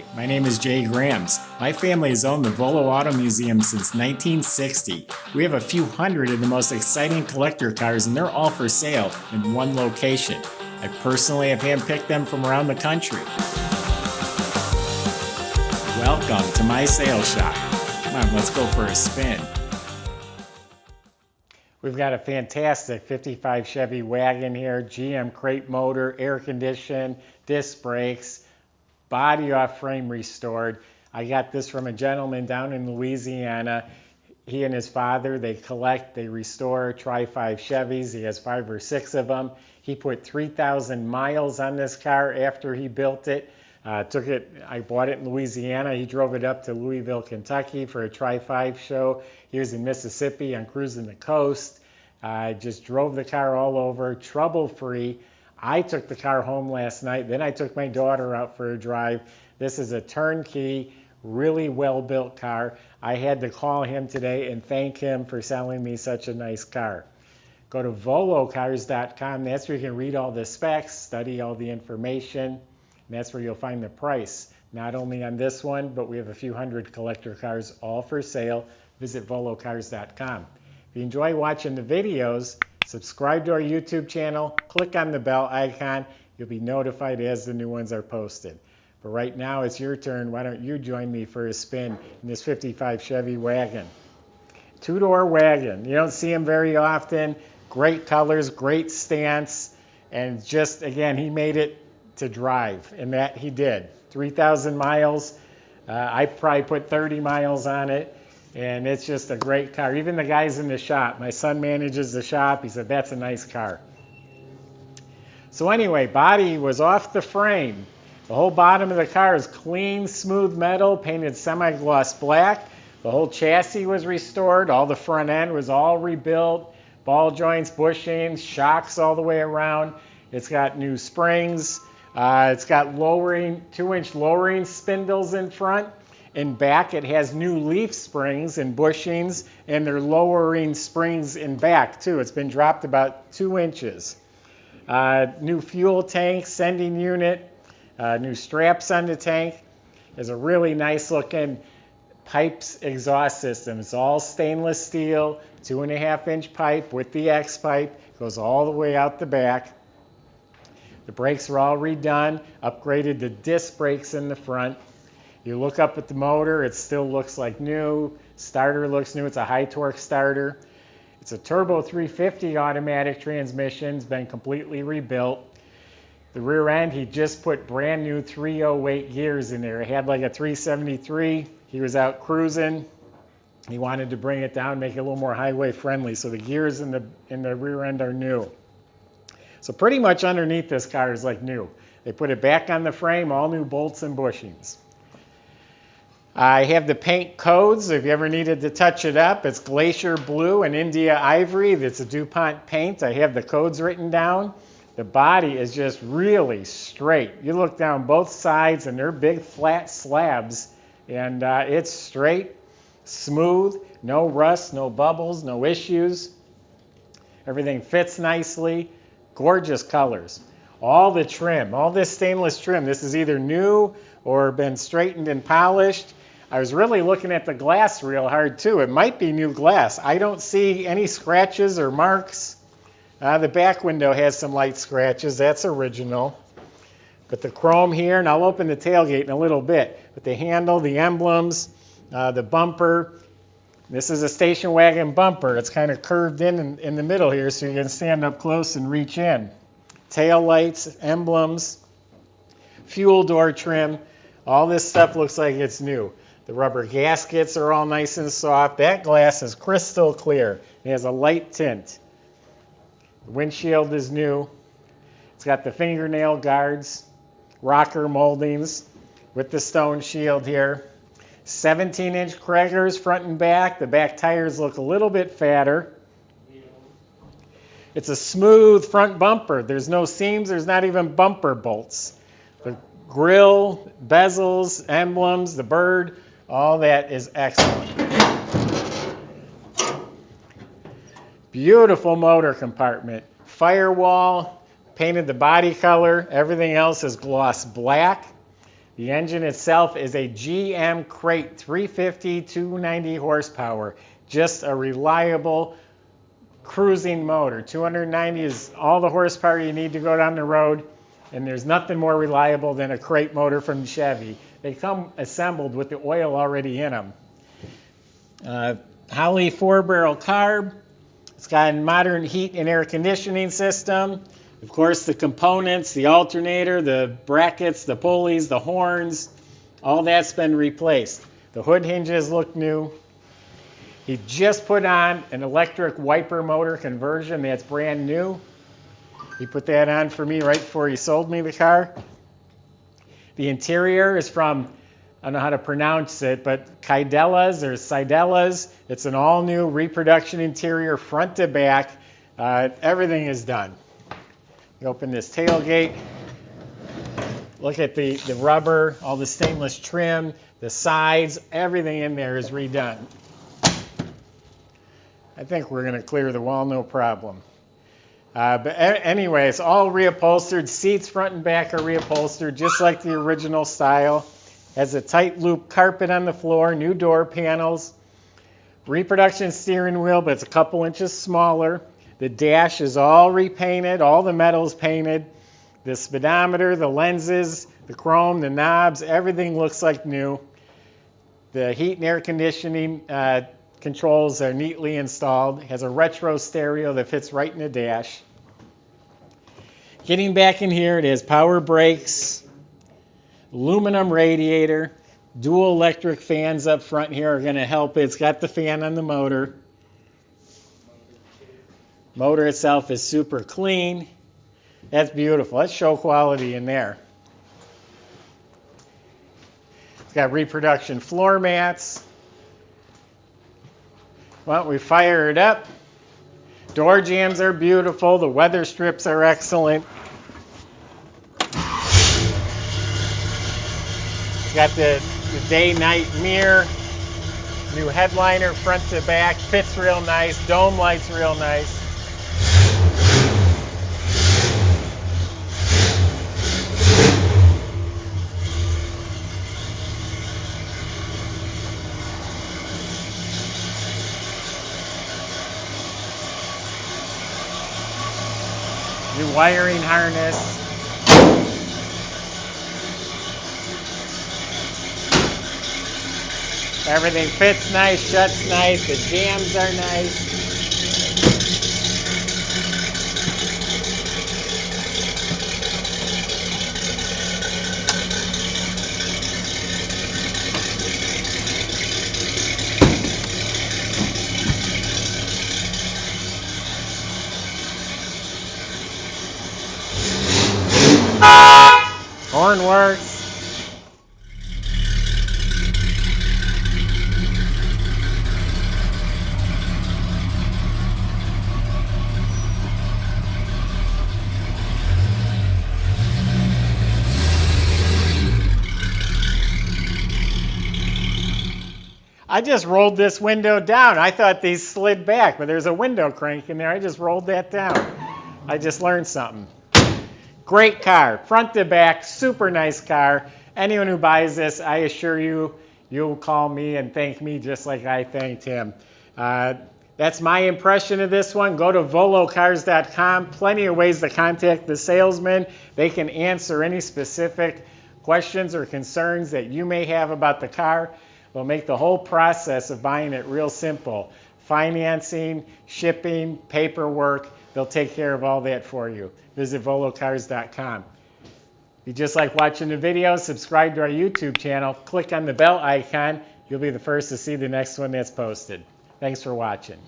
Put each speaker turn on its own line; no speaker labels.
Hi, my name is Jay Grams. My family has owned the Volo Auto Museum since 1960. We have a few hundred of the most exciting collector cars, and they're all for sale in one location. I personally have handpicked them from around the country. Welcome to my sales shop. Come on, let's go for a spin. We've got a fantastic 55 Chevy Wagon here, GM crate motor, air conditioned, disc brakes, body off frame restored. I got this from a gentleman down in Louisiana. He and his father, they collect, they restore Tri-5 Chevys. He has 5 or 6 of them. He put 3,000 miles on this car after he built it. I bought it in Louisiana. He drove it up to Louisville, Kentucky for a Tri-5 show. He was in Mississippi on cruising the coast. Just drove the car all over, trouble-free. I took the car home last night. Then I took my daughter out for a drive. This is a turnkey, really well-built car. I had to call him today and thank him for selling me such a nice car. Go to volocars.com. That's where you can read all the specs, study all the information. And that's where you'll find the price. Not only on this one, but we have a few hundred collector cars all for sale. Visit volocars.com. If you enjoy watching the videos, subscribe to our YouTube channel, click on the bell icon. You'll be notified as the new ones are posted. But right now it's your turn. Why don't you join me for a spin in this 55 Chevy Wagon. Two-door wagon. You don't see them very often. Great colors, great stance. And just, again, he made it to drive, and that he did. 3,000 miles. I probably put 30 miles on it. And it's just a great car. Even the guys in the shop, my son manages the shop, he said, that's a nice car. So anyway, body was off the frame. The whole bottom of the car is clean, smooth metal, painted semi-gloss black. The whole chassis was restored. All the front end was all rebuilt. Ball joints, bushings, shocks all the way around. It's got new springs. It's got 2-inch lowering spindles in front. In back, it has new leaf springs and bushings, and they're lowering springs in back, too. It's been dropped about 2 inches. New fuel tank, sending unit, new straps on the tank. There's a really nice-looking pipes exhaust system. It's all stainless steel, 2.5-inch pipe with the X pipe. Goes all the way out the back. The brakes are all redone, upgraded the disc brakes in the front. You look up at the motor, it still looks like new. Starter looks new. It's a high torque starter. It's a turbo 350 automatic transmission. It's been completely rebuilt. The rear end, he just put brand new 308 gears in there. It had like a 373. He was out cruising. He wanted to bring it down, make it a little more highway friendly. So the gears in the rear end are new. So pretty much underneath this car is like new. They put it back on the frame, all new bolts and bushings. I have the paint codes. If you ever needed to touch it up, it's Glacier blue and India ivory. That's a Dupont paint. I have the codes written down. The body is just really straight. You look down both sides and they're big flat slabs, and it's straight, smooth, no rust, no bubbles, no issues. Everything fits nicely. Gorgeous colors. All the trim, all this stainless trim, this is either new or been straightened and polished. I was really looking at the glass real hard too. It might be new glass. I don't see any scratches or marks. The back window has some light scratches. That's original. But the chrome here, and I'll open the tailgate in a little bit. But the handle, the emblems, the bumper. This is a station wagon bumper. It's kind of curved in the middle here so you can stand up close and reach in. Tail lights, emblems, fuel door trim. All this stuff looks like it's new. The rubber gaskets are all nice and soft. That glass is crystal clear. It has a light tint. The windshield is new. It's got the fingernail guards, rocker moldings with the stone shield here. 17-inch Cragars front and back. The back tires look a little bit fatter. It's a smooth front bumper. There's no seams. There's not even bumper bolts. The grill, bezels, emblems, the bird, all that is excellent. Beautiful motor compartment. Firewall, painted the body color. Everything else is gloss black. The engine itself is a GM Crate 350, 290 horsepower. Just a reliable cruising motor. 290 is all the horsepower you need to go down the road, and there's nothing more reliable than a crate motor from Chevy. They come assembled with the oil already in them. Holley 4-barrel carb. It's got a modern heat and air conditioning system. Of course, the components, the alternator, the brackets, the pulleys, the horns, all that's been replaced. The hood hinges look new. He just put on an electric wiper motor conversion that's brand new. He put that on for me right before he sold me the car. The interior is from, I don't know how to pronounce it, but Cidelas or Cidelas. It's an all-new reproduction interior front to back. Everything is done. You open this tailgate. Look at the rubber, all the stainless trim, the sides, everything in there is redone. I think we're going to clear the wall, no problem. But anyway, it's all reupholstered. Seats front and back are reupholstered just like the original style. Has a tight loop carpet on the floor, new door panels. Reproduction steering wheel, but it's a couple inches smaller. The dash is all repainted, all the metal's painted. The speedometer, the lenses, the chrome, the knobs, everything looks like new. The heat and air conditioning controls are neatly installed. It has a retro stereo that fits right in the dash. Getting back in here, it has power brakes, aluminum radiator, dual electric fans up front here are going to help it. It's got the fan on the motor. Motor itself is super clean. That's beautiful. That's show quality in there. It's got reproduction floor mats. Why don't we fire it up? Door jambs are beautiful. The weather strips are excellent. It's got the day-night mirror. New headliner front to back. Fits real nice. Dome lights real nice. New wiring harness. Everything fits nice, shuts nice, the jambs are nice. Horn works. I just rolled this window down. I thought these slid back, but there's a window crank in there. I just rolled that down. I just learned something. Great car, front to back, super nice car. Anyone who buys this, I assure you, you'll call me and thank me just like I thanked him. That's my impression of this one. Go to volocars.com. Plenty of ways to contact the salesman. They can answer any specific questions or concerns that you may have about the car. They'll make the whole process of buying it real simple. Financing, shipping, paperwork, they'll take care of all that for you. Visit volocars.com. If you just like watching the video, subscribe to our YouTube channel. Click on the bell icon. You'll be the first to see the next one that's posted. Thanks for watching.